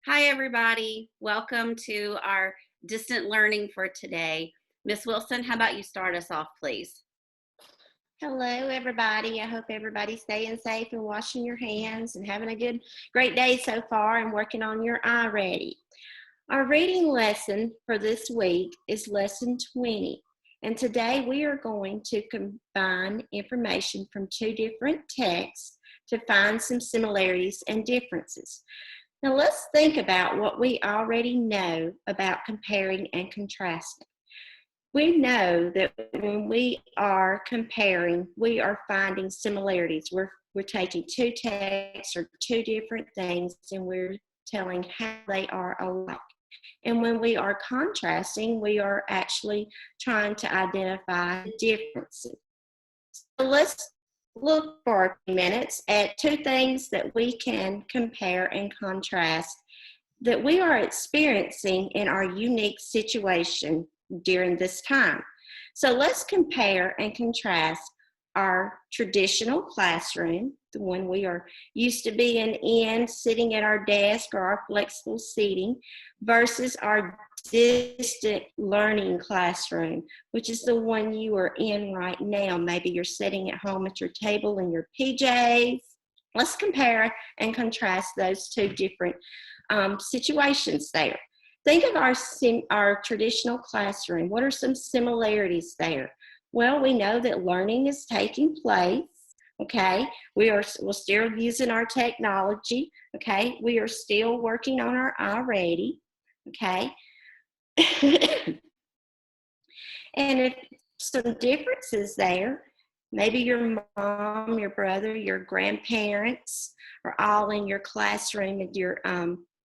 Hi, everybody. Welcome to our distant learning for today. Miss Wilson, how about you start us off, please? Hello, everybody. I hope everybody's staying safe and washing your hands and having a great day so far and working on your iReady. Our reading lesson for this week is lesson 20. And today we are going to combine information from two different texts to find some similarities and differences. Now let's think about what we already know about comparing and contrasting. We know that when we are comparing, we are finding similarities. We're taking two texts or two different things and we're telling how they are alike. And when we are contrasting, we are actually trying to identify the differences. So let's look for a few minutes at two things that we can compare and contrast that we are experiencing in our unique situation during this time. So let's compare and contrast our traditional classroom, the one we are used to being in, sitting at our desk or our flexible seating, versus our distant learning classroom, which is the one you are in right now. Maybe you're sitting at home at your table in your PJs. Let's compare and contrast those two different situations there. Think of our traditional classroom. What are some similarities there? Well, we know that learning is taking place. Okay, we're still using our technology. Okay, we are still working on our iReady. Okay, and if some differences there, maybe your mom, your brother, your grandparents are all in your classroom at your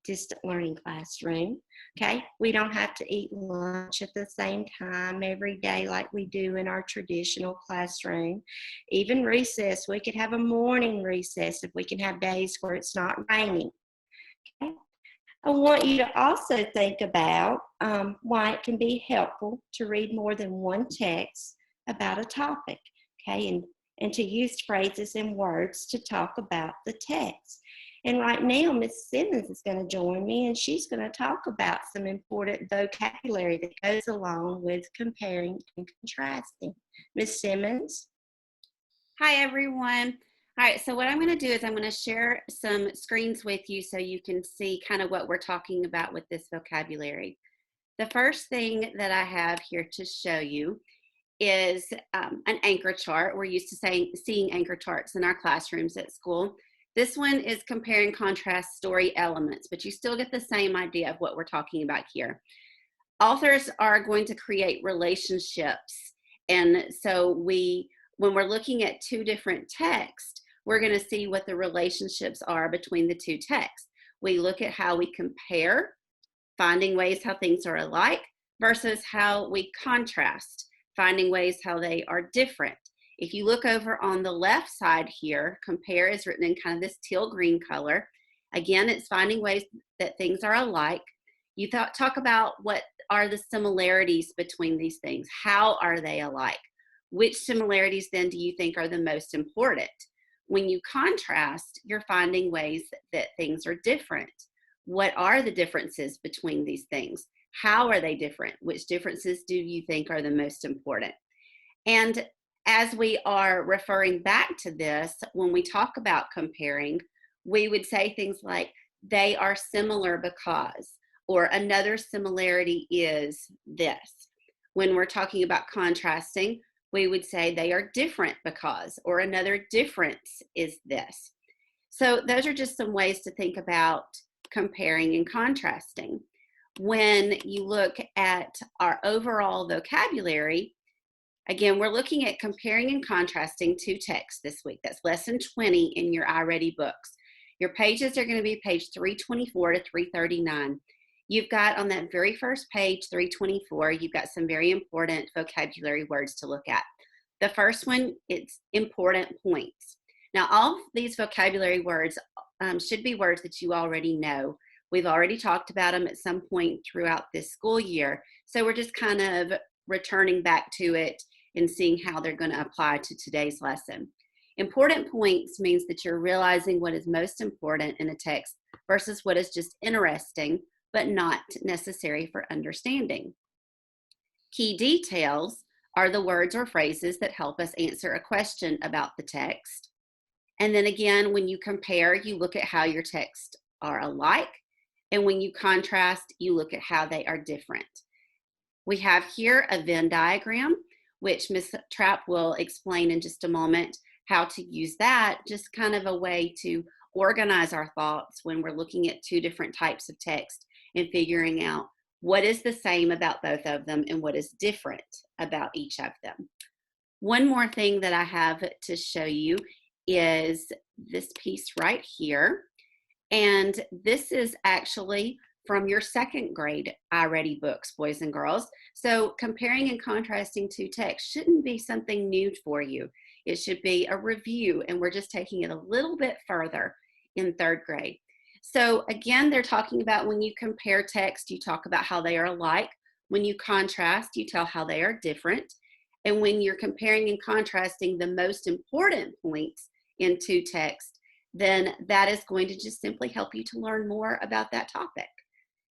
distant learning classroom. Okay, we don't have to eat lunch at the same time every day like we do in our traditional classroom. Even recess, we could have a morning recess if we can have days where it's not raining. Okay? I want you to also think about why it can be helpful to read more than one text about a topic, okay, and to use phrases and words to talk about the text. And right now, Miss Simmons is going to join me, and she's going to talk about some important vocabulary that goes along with comparing and contrasting. Miss Simmons? Hi, everyone. All right, so what I'm going to do is I'm going to share some screens with you so you can see kind of what we're talking about with this vocabulary. The first thing that I have here to show you is an anchor chart. We're used to seeing anchor charts in our classrooms at school. This one is compare and contrast story elements, but you still get the same idea of what we're talking about here. Authors are going to create relationships. And so when we're looking at two different texts, we're going to see what the relationships are between the two texts. We look at how we compare, finding ways how things are alike, versus how we contrast, finding ways how they are different. If you look over on the left side here, compare is written in kind of this teal green color. Again, it's finding ways that things are alike. You talk about what are the similarities between these things. How are they alike? Which similarities then do you think are the most important? When you contrast, you're finding ways that things are different. What are the differences between these things? How are they different? Which differences do you think are the most important? And as we are referring back to this, when we talk about comparing, we would say things like, they are similar because, or another similarity is this. When we're talking about contrasting, we would say they are different because, or another difference is this. So those are just some ways to think about comparing and contrasting. When you look at our overall vocabulary, again, we're looking at comparing and contrasting two texts this week. That's lesson 20 in your iReady books. Your pages are going to be page 324 to 339. You've got on that very first page, 324, you've got some very important vocabulary words to look at. The first one, it's important points. Now, all of these vocabulary words should be words that you already know. We've already talked about them at some point throughout this school year. So we're just kind of returning back to it and seeing how they're going to apply to today's lesson. Important points means that you're realizing what is most important in a text versus what is just interesting but not necessary for understanding. Key details are the words or phrases that help us answer a question about the text. And then again, when you compare, you look at how your texts are alike. And when you contrast, you look at how they are different. We have here a Venn diagram, which Ms. Trapp will explain in just a moment how to use that, just kind of a way to organize our thoughts when we're looking at two different types of text and figuring out what is the same about both of them and what is different about each of them. One more thing that I have to show you is this piece right here. And this is actually from your second grade iReady books, boys and girls. So comparing and contrasting two texts shouldn't be something new for you. It should be a review, and we're just taking it a little bit further in third grade. So again, they're talking about when you compare text, you talk about how they are alike. When you contrast, you tell how they are different. And when you're comparing and contrasting the most important points in two texts, then that is going to just simply help you to learn more about that topic.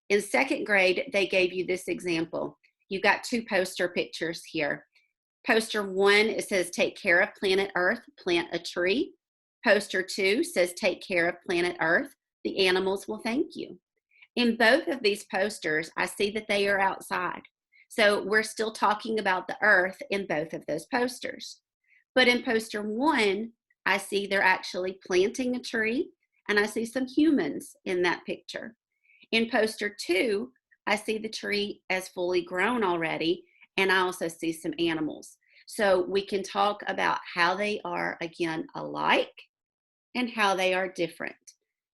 In second grade, they gave you this example. You've got two poster pictures here. Poster 1, it says, take care of planet Earth, plant a tree. Poster 2 says, take care of planet Earth, the animals will thank you. In both of these posters, I see that they are outside. So we're still talking about the earth in both of those posters. But in poster 1, I see they're actually planting a tree, and I see some humans in that picture. In poster 2, I see the tree as fully grown already, and I also see some animals. So we can talk about how they are, again, alike and how they are different.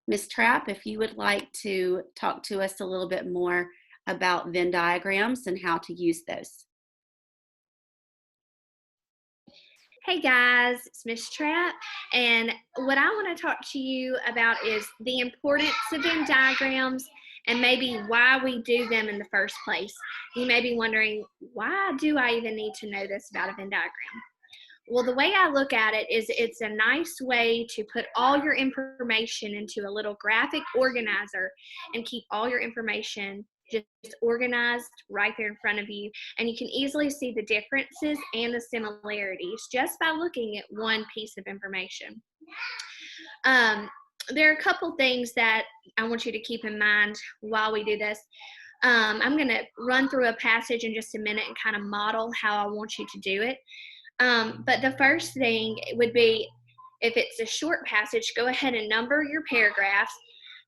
Ms. Trapp, if you would like to talk to us a little bit more about Venn diagrams and how to use those. Hey guys, it's Miss Trapp, and what I want to talk to you about is the importance of Venn diagrams and maybe why we do them in the first place. You may be wondering, why do I even need to know this about a Venn diagram? Well, the way I look at it is it's a nice way to put all your information into a little graphic organizer and keep all your information just organized right there in front of you. And you can easily see the differences and the similarities just by looking at one piece of information. There are a couple things that I want you to keep in mind while we do this. I'm going to run through a passage in just a minute and kind of model how I want you to do it. But the first thing would be, if it's a short passage, go ahead and number your paragraphs,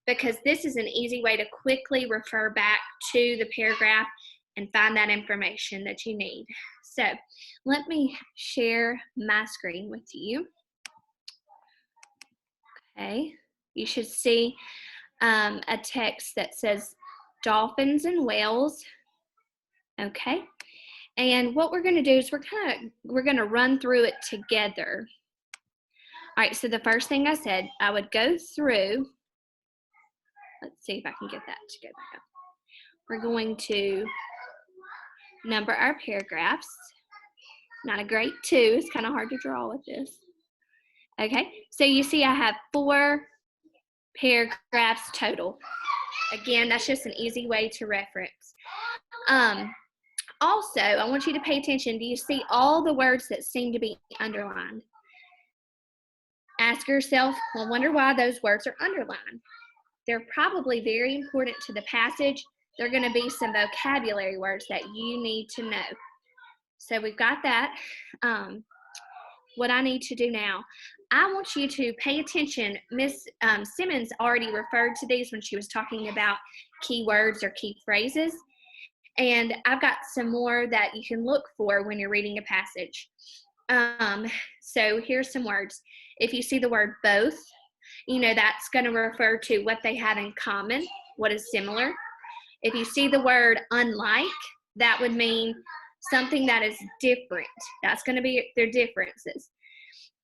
because this is an easy way to quickly refer back to the paragraph and find that information that you need. So let me share my screen with you. Okay, you should see a text that says dolphins and whales. Okay. And what we're going to do is we're going to run through it together. All right, so the first thing I said, I would go through. Let's see if I can get that to go back up. We're going to number our paragraphs. Not a great 2. It's kind of hard to draw with this. Okay, so you see I have 4 paragraphs total. Again, that's just an easy way to reference. Also, I want you to pay attention. Do you see all the words that seem to be underlined? Ask yourself, well, I wonder why those words are underlined. They're probably very important to the passage. They're going to be some vocabulary words that you need to know. So we've got that. What I need to do now, I want you to pay attention. Miss Simmons already referred to these when she was talking about key words or key phrases. And I've got some more that you can look for when you're reading a passage. So here's some words. If you see the word both, you know that's going to refer to what they have in common, what is similar. If you see the word unlike, that would mean something that is different. That's going to be their differences.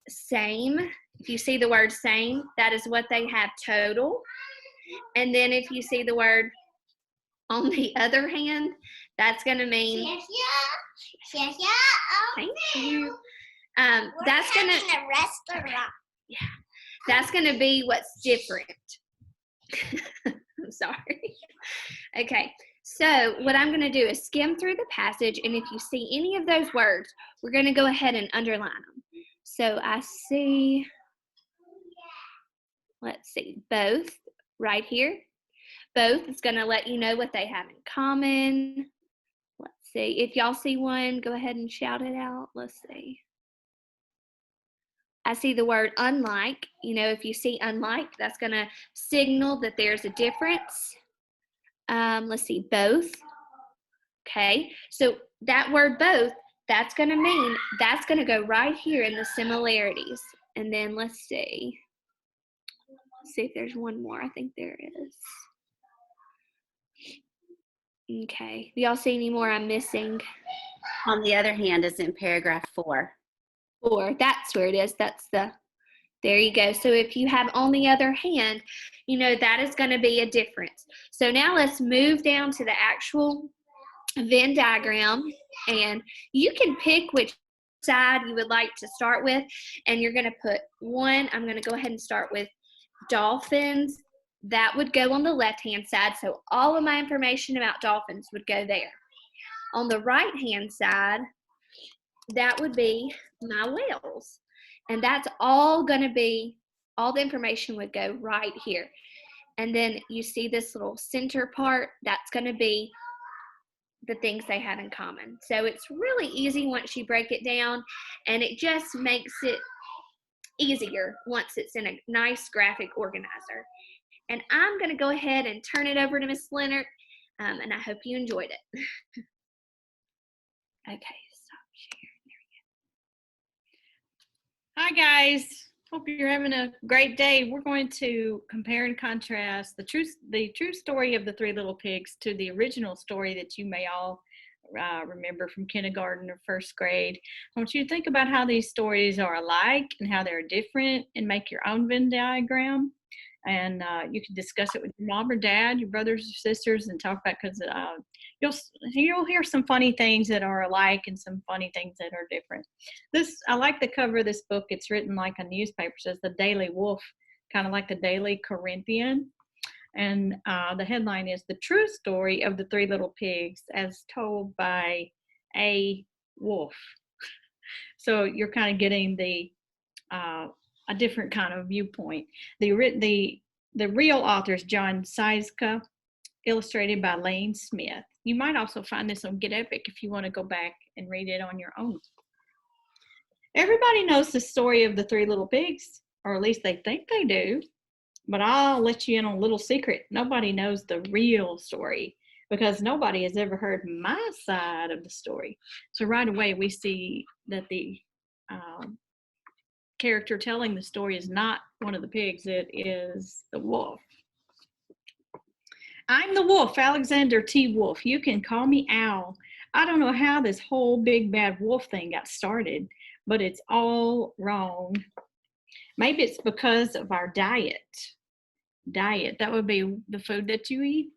Same. If you see the word same, that is what they have total. And then if you see the word on the other hand, that's going to mean. Thank you. That's going to. A restaurant. Yeah. That's going to be what's different. I'm sorry. Okay, so what I'm going to do is skim through the passage, and if you see any of those words, we're going to go ahead and underline them. So I see, let's see, both right here. Both is going to let you know what they have in common. Let's see, if y'all see one, go ahead and shout it out. Let's see. I see the word unlike. You know, if you see unlike, that's going to signal that there's a difference. Let's see, both. Okay, so that word both, that's going to mean that's going to go right here in the similarities. And then let's see if there's one more. I think there is. Okay, do y'all see any more I'm missing? On the other hand is in paragraph 4. 4, that's where it is. That's the, there you go. So if you have on the other hand, you know, that is going to be a difference. So now let's move down to the actual Venn diagram, and you can pick which side you would like to start with, and you're going to put one. I'm going to go ahead and start with dolphins. That would go on the left hand side, so all of my information about dolphins would go there. On the right hand side, that would be my whales, and that's all going to be, all the information would go right here. And then you see this little center part, that's going to be the things they have in common. So it's really easy once you break it down, and it just makes it easier once it's in a nice graphic organizer. And I'm going to go ahead and turn it over to Miss Leonard, and I hope you enjoyed it. Okay, stop sharing. Hi guys, hope you're having a great day. We're going to compare and contrast the true story of the Three Little Pigs to the original story that you may all remember from kindergarten or first grade. I want you to think about how these stories are alike and how they're different, and make your own Venn diagram. And you can discuss it with your mom or dad, your brothers or sisters, and talk about, because you'll hear some funny things that are alike and some funny things that are different. I like the cover of this book. It's written like a newspaper. It says the Daily Wolf, kind of like the Daily Corinthian. And the headline is The True Story of the Three Little Pigs as Told by A. Wolf. So you're kind of getting a different kind of viewpoint. The real author is John Szyszka, illustrated by Lane Smith. You might also find this on Get Epic if you want to go back and read it on your own. Everybody knows the story of the Three Little Pigs, or at least they think they do. But I'll let you in on a little secret. Nobody knows the real story, because nobody has ever heard my side of the story. So right away we see that the character telling the story is not one of the pigs, it is the wolf. I'm the wolf, Alexander T. Wolf. You can call me Al. I don't know how this whole big bad wolf thing got started, but it's all wrong. Maybe it's because of our diet. Diet, that would be the food that you eat.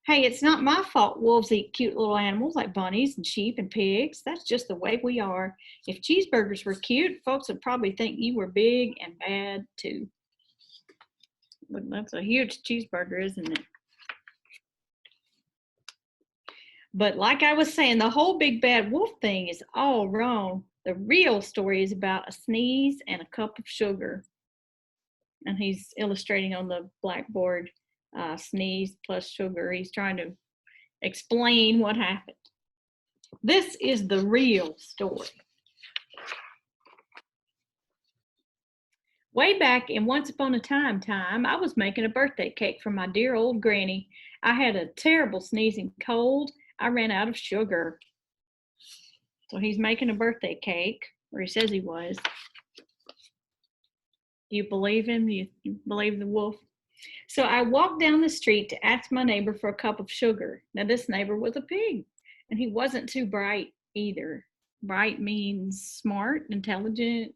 Hey, it's not my fault wolves eat cute little animals like bunnies and sheep and pigs. That's just the way we are. If cheeseburgers were cute, folks would probably think you were big and bad too. That's a huge cheeseburger, isn't it? But like I was saying, the whole big bad wolf thing is all wrong. The real story is about a sneeze and a cup of sugar. And he's illustrating on the blackboard, sneeze plus sugar. He's trying to explain what happened. This is the real story. Way back in Once Upon a Time, I was making a birthday cake for my dear old granny. I had a terrible sneezing cold. I ran out of sugar. So he's making a birthday cake, or he says he was. Do you believe him? Do you believe the wolf? So I walked down the street to ask my neighbor for a cup of sugar. Now this neighbor was a pig, and he wasn't too bright either. Bright means smart, intelligent.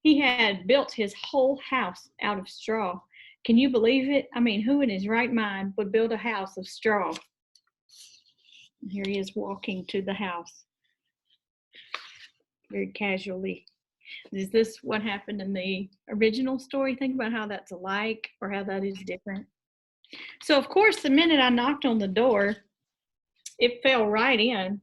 He had built his whole house out of straw. Can you believe it? I mean, who in his right mind would build a house of straw? And here he is walking to the house very casually. Is this what happened in the original story? Think about how that's alike or how that is different. So, of course, the minute I knocked on the door, it fell right in.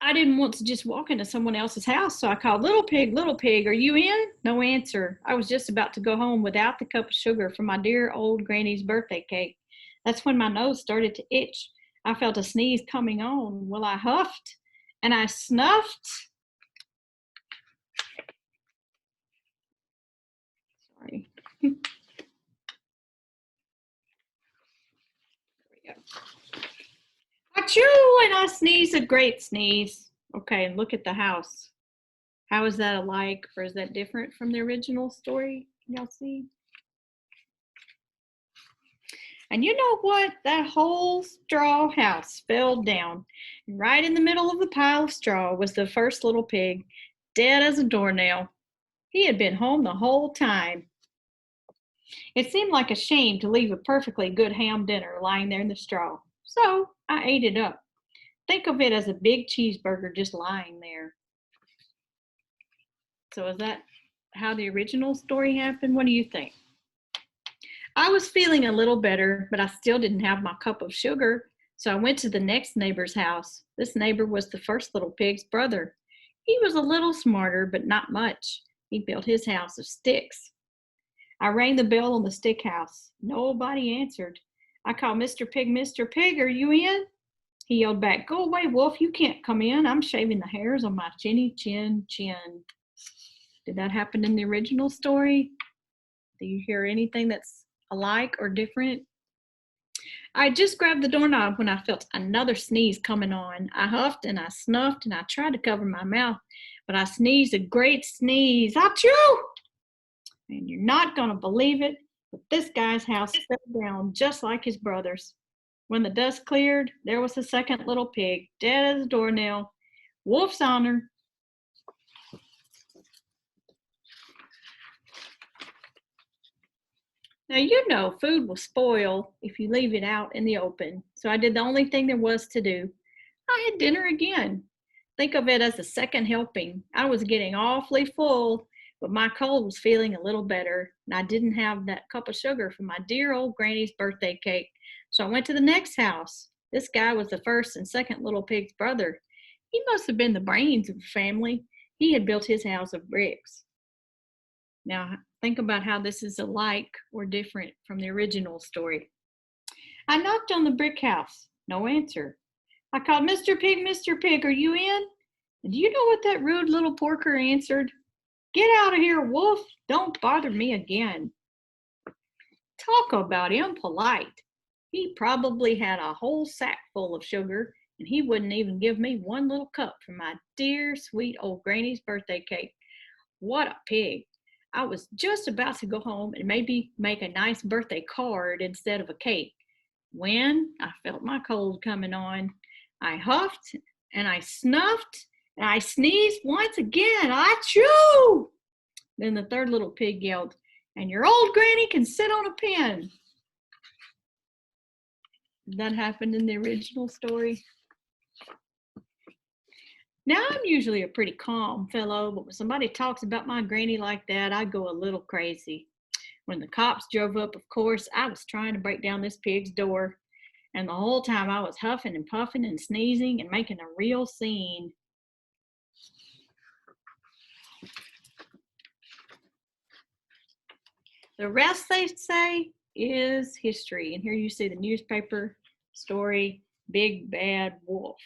I didn't want to just walk into someone else's house, so I called, Little Pig, are you in? No answer. I was just about to go home without the cup of sugar for my dear old granny's birthday cake. That's when my nose started to itch. I felt a sneeze coming on. Well, I huffed and I snuffed. Sorry. Achoo! And I sneezed a great sneeze. Okay, and look at the house. How is that alike, or is that different from the original story? Can y'all see? And you know what? That whole straw house fell down. And right in the middle of the pile of straw was the first little pig, dead as a doornail. He had been home the whole time. It seemed like a shame to leave a perfectly good ham dinner lying there in the straw. So I ate it up. Think of it as a big cheeseburger just lying there. So is that how the original story happened? What do you think? I was feeling a little better, but I still didn't have my cup of sugar. So I went to the next neighbor's house. This neighbor was the first little pig's brother. He was a little smarter, but not much. He built his house of sticks. I rang the bell on the stick house. Nobody answered. I called, Mr. Pig, are you in? He yelled back, go away, Wolf, you can't come in. I'm shaving the hairs on my chinny chin. Did that happen in the original story? Do you hear anything that's alike or different? I just grabbed the doorknob when I felt another sneeze coming on. I huffed and I snuffed and I tried to cover my mouth, but I sneezed a great sneeze. Achoo! And you're not going to believe it, but this guy's house fell down just like his brother's. When the dust cleared, there was the second little pig, dead as a doornail. Wolf's honor. Now, you know food will spoil if you leave it out in the open. So I did the only thing there was to do. I had dinner again. Think of it as a second helping. I was getting awfully full, but my cold was feeling a little better, and I didn't have that cup of sugar for my dear old granny's birthday cake. So I went to the next house. This guy was the first and second little pig's brother. He must have been the brains of the family. He had built his house of bricks. Now, think about how this is alike or different from the original story. I knocked on the brick house. No answer. I called, Mr. Pig, are you in? And do you know what that rude little porker answered? Get out of here, Wolf. Don't bother me again. Talk about impolite. He probably had a whole sack full of sugar, and he wouldn't even give me one little cup for my dear, sweet old granny's birthday cake. What a pig. I was just about to go home and maybe make a nice birthday card instead of a cake when I felt my cold coming on. I huffed and I snuffed and I sneezed once again. Achoo! Then the third little pig yelled, and your old granny can sit on a pin. That happened in the original story. Now, I'm usually a pretty calm fellow, but when somebody talks about my granny like that, I go a little crazy. When the cops drove up, of course, I was trying to break down this pig's door, and the whole time I was huffing and puffing and sneezing and making a real scene. The rest, they say, is history. And here you see the newspaper story, Big Bad Wolf.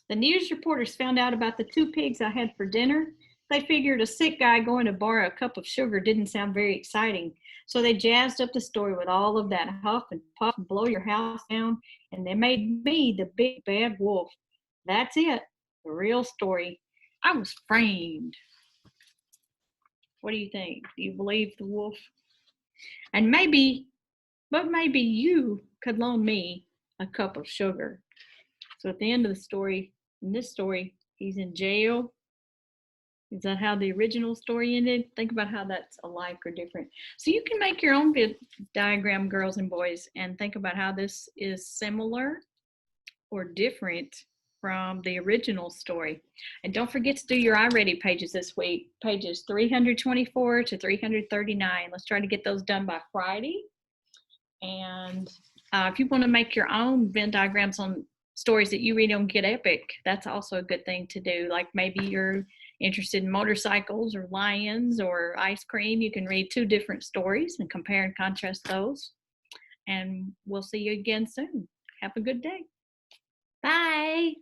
The news reporters found out about the two pigs I had for dinner. They figured a sick guy going to borrow a cup of sugar didn't sound very exciting. So they jazzed up the story with all of that huff and puff and blow your house down, and they made me the Big Bad Wolf. That's it, the real story. I was framed. What do you think? Do you believe the wolf? And maybe you could loan me a cup of sugar. So at the end of the story, in this story, he's in jail. Is that how the original story ended? Think about how that's alike or different. So you can make your own diagram, girls and boys, and think about how this is similar or different from the original story. And don't forget to do your iReady pages this week, pages 324 to 339. Let's try to get those done by Friday. And if you want to make your own Venn diagrams on stories that you read on Get Epic, that's also a good thing to do. Like maybe you're interested in motorcycles or lions or ice cream, you can read 2 different stories and compare and contrast those. And we'll see you again soon. Have a good day. Bye.